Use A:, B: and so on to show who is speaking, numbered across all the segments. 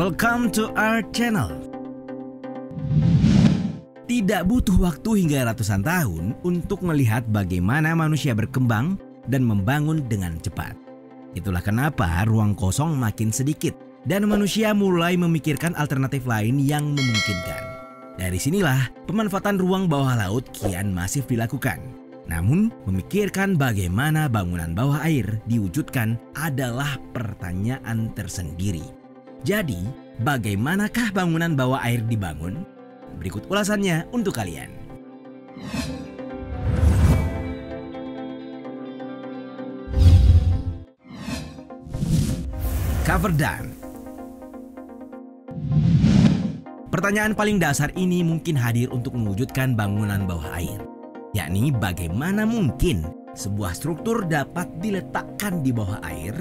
A: Welcome to our channel. Tidak butuh waktu hingga ratusan tahun untuk melihat bagaimana manusia berkembang dan membangun dengan cepat. Itulah kenapa ruang kosong makin sedikit dan manusia mulai memikirkan alternatif lain yang memungkinkan. Dari sinilah pemanfaatan ruang bawah laut kian masif dilakukan. Namun, memikirkan bagaimana bangunan bawah air diwujudkan adalah pertanyaan tersendiri. Jadi, bagaimanakah bangunan bawah air dibangun? Berikut ulasannya untuk kalian. Cover dam. Pertanyaan paling dasar ini mungkin hadir untuk mewujudkan bangunan bawah air, yakni bagaimana mungkin sebuah struktur dapat diletakkan di bawah air.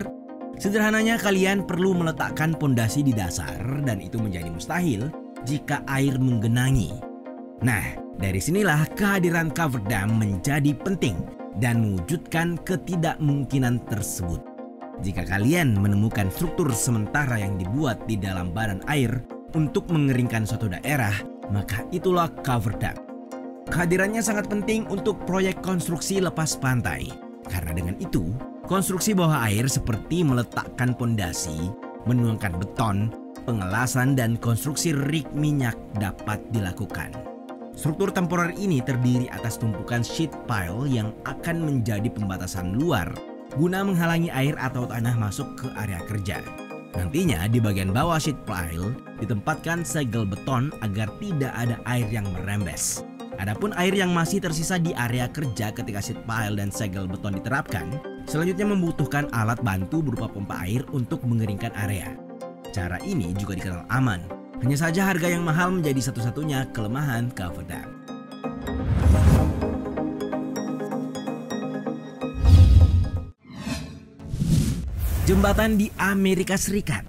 A: Sederhananya, kalian perlu meletakkan pondasi di dasar dan itu menjadi mustahil jika air menggenangi. Nah, dari sinilah kehadiran cover dam menjadi penting dan mewujudkan ketidakmungkinan tersebut. Jika kalian menemukan struktur sementara yang dibuat di dalam badan air untuk mengeringkan suatu daerah, maka itulah cover dam. Kehadirannya sangat penting untuk proyek konstruksi lepas pantai. Karena dengan itu, konstruksi bawah air seperti meletakkan pondasi, menuangkan beton, pengelasan, dan konstruksi rig minyak dapat dilakukan. Struktur temporer ini terdiri atas tumpukan sheet pile yang akan menjadi pembatasan luar guna menghalangi air atau tanah masuk ke area kerja. Nantinya di bagian bawah sheet pile ditempatkan segel beton agar tidak ada air yang merembes. Adapun air yang masih tersisa di area kerja ketika sheet pile dan segel beton diterapkan, selanjutnya membutuhkan alat bantu berupa pompa air untuk mengeringkan area. Cara ini juga dikenal aman. Hanya saja harga yang mahal menjadi satu-satunya kelemahan cover dam. Jembatan di Amerika Serikat.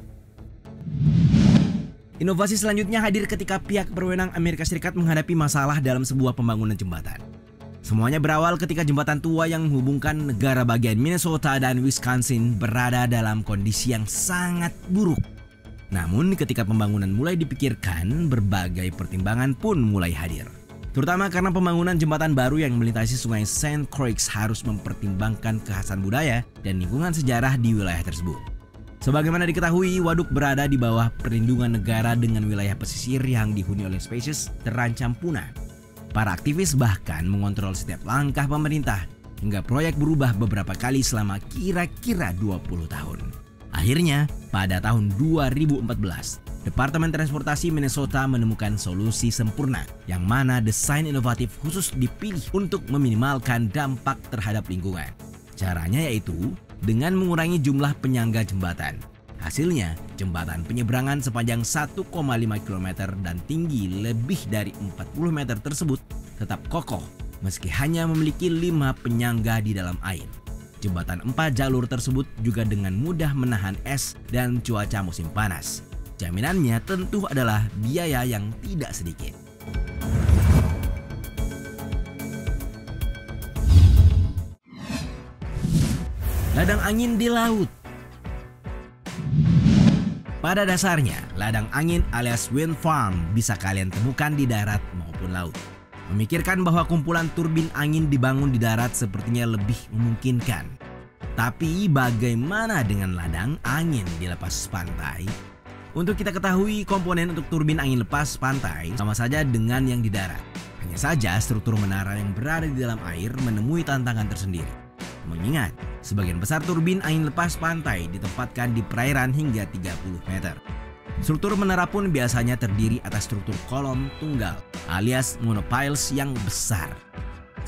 A: Inovasi selanjutnya hadir ketika pihak berwenang Amerika Serikat menghadapi masalah dalam sebuah pembangunan jembatan. Semuanya berawal ketika jembatan tua yang menghubungkan negara bagian Minnesota dan Wisconsin berada dalam kondisi yang sangat buruk. Namun ketika pembangunan mulai dipikirkan, berbagai pertimbangan pun mulai hadir. Terutama karena pembangunan jembatan baru yang melintasi sungai St. Croix harus mempertimbangkan kekhasan budaya dan lingkungan sejarah di wilayah tersebut. Sebagaimana diketahui, waduk berada di bawah perlindungan negara dengan wilayah pesisir yang dihuni oleh spesies terancam punah. Para aktivis bahkan mengontrol setiap langkah pemerintah hingga proyek berubah beberapa kali selama kira-kira 20 tahun. Akhirnya, pada tahun 2014, Departemen Transportasi Minnesota menemukan solusi sempurna yang mana desain inovatif khusus dipilih untuk meminimalkan dampak terhadap lingkungan. Caranya yaitu dengan mengurangi jumlah penyangga jembatan. Hasilnya, jembatan penyeberangan sepanjang 1,5 km dan tinggi lebih dari 40 meter tersebut tetap kokoh meski hanya memiliki 5 penyangga di dalam air. Jembatan 4 jalur tersebut juga dengan mudah menahan es dan cuaca musim panas. Jaminannya tentu adalah biaya yang tidak sedikit. Ladang angin di laut. Pada dasarnya, ladang angin alias wind farm bisa kalian temukan di darat maupun laut. Memikirkan bahwa kumpulan turbin angin dibangun di darat sepertinya lebih memungkinkan. Tapi bagaimana dengan ladang angin di lepas pantai? Untuk kita ketahui, komponen untuk turbin angin lepas pantai sama saja dengan yang di darat. Hanya saja struktur menara yang berada di dalam air menemui tantangan tersendiri. Mengingat, sebagian besar turbin angin lepas pantai ditempatkan di perairan hingga 30 meter. Struktur menara pun biasanya terdiri atas struktur kolom tunggal alias monopiles yang besar.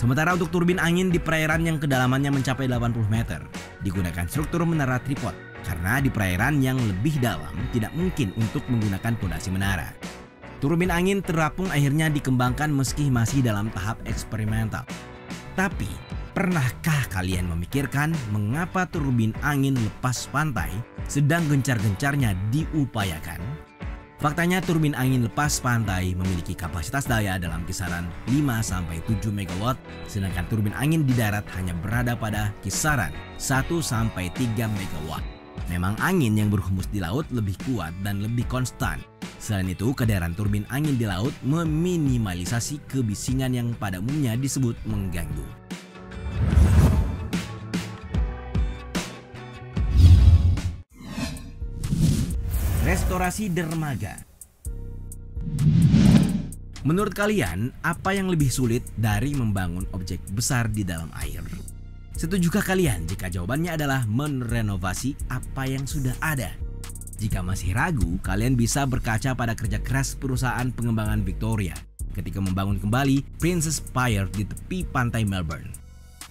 A: Sementara untuk turbin angin di perairan yang kedalamannya mencapai 80 meter, digunakan struktur menara tripod. Karena di perairan yang lebih dalam tidak mungkin untuk menggunakan pondasi menara. Turbin angin terapung akhirnya dikembangkan meski masih dalam tahap eksperimental. Tapi, pernahkah kalian memikirkan mengapa turbin angin lepas pantai sedang gencar-gencarnya diupayakan? Faktanya turbin angin lepas pantai memiliki kapasitas daya dalam kisaran 5-7 MW, sedangkan turbin angin di darat hanya berada pada kisaran 1-3 MW. Memang angin yang berhembus di laut lebih kuat dan lebih konstan. Selain itu, kederaan turbin angin di laut meminimalisasi kebisingan yang pada umumnya disebut mengganggu. Restorasi dermaga. Menurut kalian, apa yang lebih sulit dari membangun objek besar di dalam air? Setujukah kalian jika jawabannya adalah merenovasi apa yang sudah ada? Jika masih ragu, kalian bisa berkaca pada kerja keras perusahaan pengembangan Victoria ketika membangun kembali Princess Pier di tepi pantai Melbourne.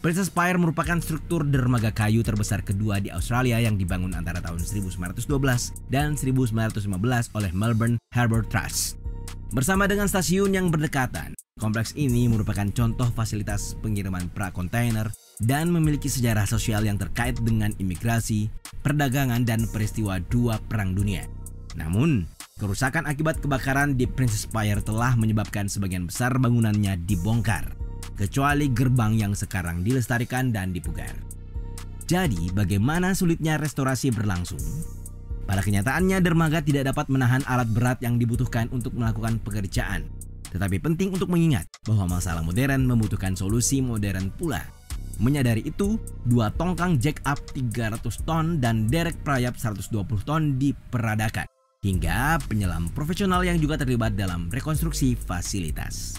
A: Princess Pier merupakan struktur dermaga kayu terbesar kedua di Australia yang dibangun antara tahun 1912 dan 1915 oleh Melbourne Harbour Trust. Bersama dengan stasiun yang berdekatan, kompleks ini merupakan contoh fasilitas pengiriman pra-kontainer dan memiliki sejarah sosial yang terkait dengan imigrasi, perdagangan, dan peristiwa dua perang dunia. Namun, kerusakan akibat kebakaran di Princess Pier telah menyebabkan sebagian besar bangunannya dibongkar, kecuali gerbang yang sekarang dilestarikan dan dipugar. Jadi, bagaimana sulitnya restorasi berlangsung? Pada kenyataannya, dermaga tidak dapat menahan alat berat yang dibutuhkan untuk melakukan pekerjaan. Tetapi penting untuk mengingat bahwa masalah modern membutuhkan solusi modern pula. Menyadari itu, dua tongkang jack up 300 ton dan derek prayap 120 ton diperadakan, hingga penyelam profesional yang juga terlibat dalam rekonstruksi fasilitas.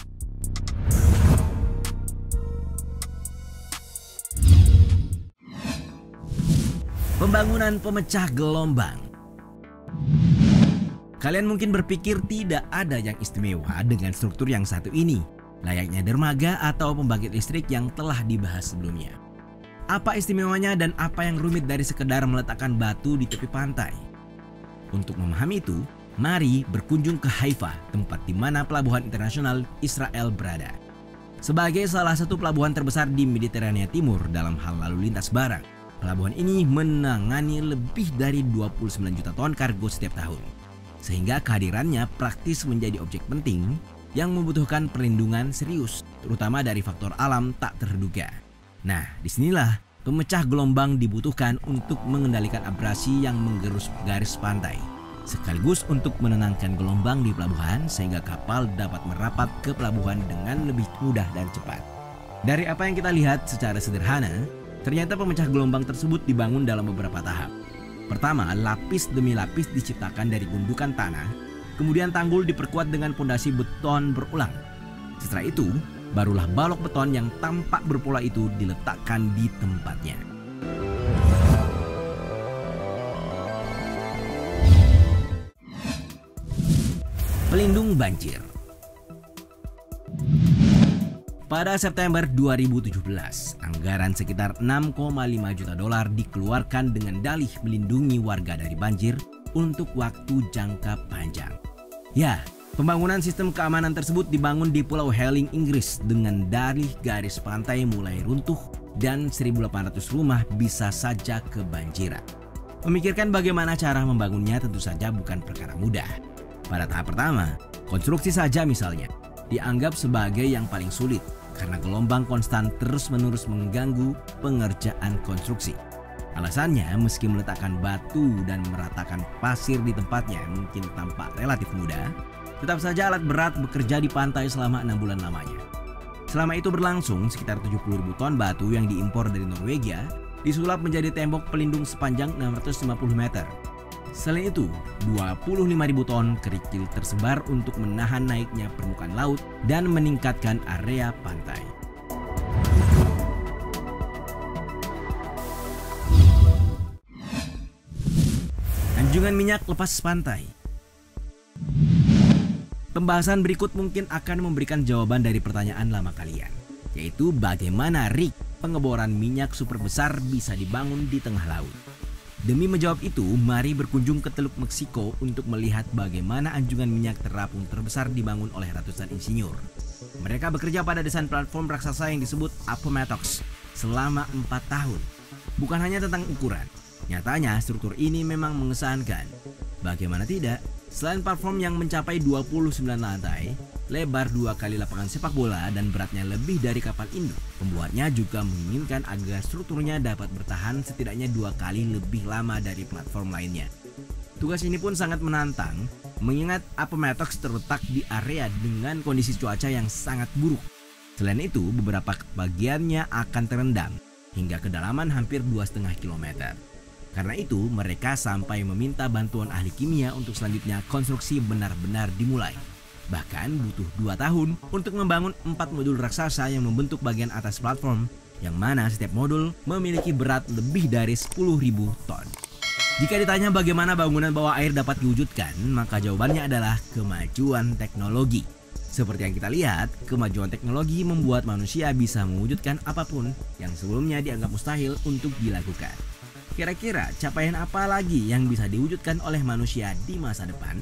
A: Pembangunan pemecah gelombang. Kalian mungkin berpikir tidak ada yang istimewa dengan struktur yang satu ini, layaknya dermaga atau pembangkit listrik yang telah dibahas sebelumnya. Apa istimewanya dan apa yang rumit dari sekedar meletakkan batu di tepi pantai? Untuk memahami itu, mari berkunjung ke Haifa, tempat di mana pelabuhan internasional Israel berada. Sebagai salah satu pelabuhan terbesar di Mediterania Timur dalam hal lalu lintas barang, pelabuhan ini menangani lebih dari 29 juta ton kargo setiap tahun. Sehingga kehadirannya praktis menjadi objek penting yang membutuhkan perlindungan serius, terutama dari faktor alam tak terduga. Nah, disinilah pemecah gelombang dibutuhkan untuk mengendalikan abrasi yang menggerus garis pantai, sekaligus untuk menenangkan gelombang di pelabuhan sehingga kapal dapat merapat ke pelabuhan dengan lebih mudah dan cepat. Dari apa yang kita lihat secara sederhana, ternyata pemecah gelombang tersebut dibangun dalam beberapa tahap. Pertama, lapis demi lapis diciptakan dari gundukan tanah, kemudian tanggul diperkuat dengan pondasi beton berulang. Setelah itu, barulah balok beton yang tampak berpola itu diletakkan di tempatnya. Pelindung banjir. Pada September 2017, anggaran sekitar 6,5 juta dolar dikeluarkan dengan dalih melindungi warga dari banjir untuk waktu jangka panjang. Ya, pembangunan sistem keamanan tersebut dibangun di Pulau Helling, Inggris dengan dalih garis pantai mulai runtuh dan 1.800 rumah bisa saja kebanjiran. Memikirkan bagaimana cara membangunnya tentu saja bukan perkara mudah. Pada tahap pertama, konstruksi saja misalnya, dianggap sebagai yang paling sulit karena gelombang konstan terus-menerus mengganggu pengerjaan konstruksi. Alasannya, meski meletakkan batu dan meratakan pasir di tempatnya mungkin tampak relatif mudah, tetap saja alat berat bekerja di pantai selama 6 bulan lamanya. Selama itu berlangsung, sekitar 70.000 ton batu yang diimpor dari Norwegia disulap menjadi tembok pelindung sepanjang 650 meter. Selain itu, 25.000 ton kerikil tersebar untuk menahan naiknya permukaan laut dan meningkatkan area pantai. Anjungan minyak lepas pantai. Pembahasan berikut mungkin akan memberikan jawaban dari pertanyaan lama kalian, yaitu bagaimana rig pengeboran minyak super besar bisa dibangun di tengah laut. Demi menjawab itu, mari berkunjung ke Teluk Meksiko untuk melihat bagaimana anjungan minyak terapung terbesar dibangun oleh ratusan insinyur. Mereka bekerja pada desain platform raksasa yang disebut Appomattox selama 4 tahun. Bukan hanya tentang ukuran, nyatanya struktur ini memang mengesankan. Bagaimana tidak, selain platform yang mencapai 29 lantai, lebar 2 kali lapangan sepak bola, dan beratnya lebih dari kapal induk. Pembuatnya juga menginginkan agar strukturnya dapat bertahan setidaknya 2 kali lebih lama dari platform lainnya. Tugas ini pun sangat menantang, mengingat Appomattox terletak di area dengan kondisi cuaca yang sangat buruk. Selain itu, beberapa bagiannya akan terendam hingga kedalaman hampir 2,5 km. Karena itu, mereka sampai meminta bantuan ahli kimia untuk selanjutnya konstruksi benar-benar dimulai. Bahkan butuh 2 tahun untuk membangun 4 modul raksasa yang membentuk bagian atas platform, yang mana setiap modul memiliki berat lebih dari 10.000 ton. Jika ditanya bagaimana bangunan bawah air dapat diwujudkan, maka jawabannya adalah kemajuan teknologi. Seperti yang kita lihat, kemajuan teknologi membuat manusia bisa mewujudkan apapun yang sebelumnya dianggap mustahil untuk dilakukan. Kira-kira capaian apa lagi yang bisa diwujudkan oleh manusia di masa depan?